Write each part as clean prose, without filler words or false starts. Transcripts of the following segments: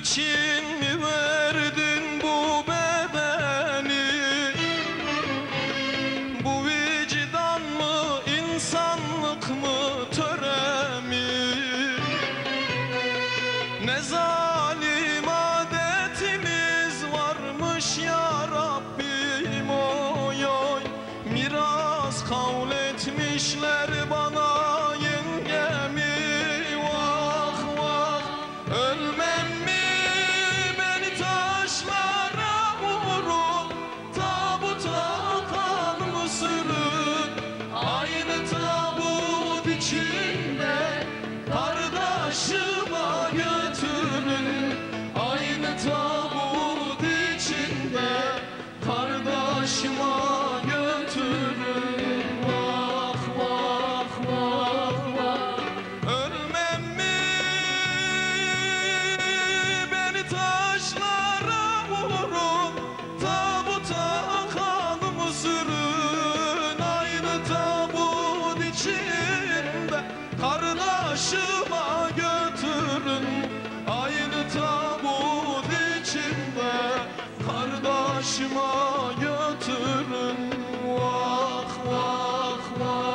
için mi verdin bu bedeni? Bu vicdan mı, insanlık mı, töre mi? Ne zalim adetimiz varmış ya Rabbim, oy oy. Miras kavl etmişler bana yengemi, vah vah. Ölmem mi, beni taşlara vurun, tabuta kan mı sürün? Aynı tabut içinde kardeşime götürün. Aynı tabut içinde kardeşime götürün. Vah vah vah vah. Ölmem mi, beni taşlara vurun, tabuta kanımı sürün. Aynı tabut içinde kardeşime götürün. Aynı tabut içinde kardeşime götürün. Vah vah vah.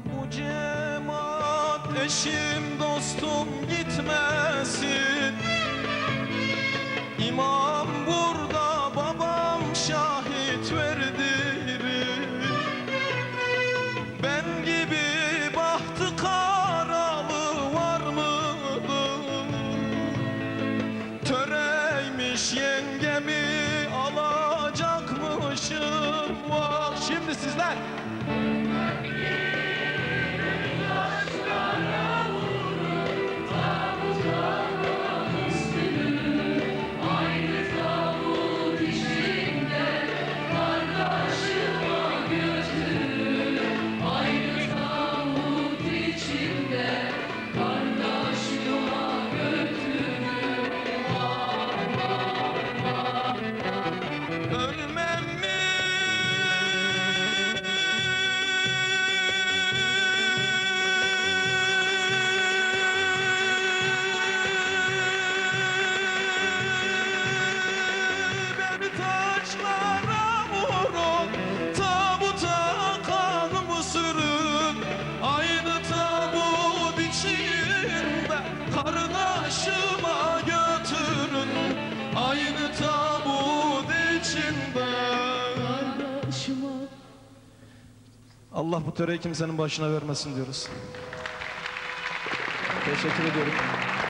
Bu cemaat eşim dostum gitmesin. İmam burada, babam şahit verdirir. Ben gibi bahtı karalı var mıdır? Töreymiş yengemi alacakmışım. Vah, şimdi sizler. Ölmem mi, beni taşlara vurun, tabuta kanımı sürün. Aynı tabut içinde kardeşime götürün. Aynı tabut içinde kardeşime. Allah bu töreyi kimsenin başına vermesin diyoruz. Teşekkür ediyorum.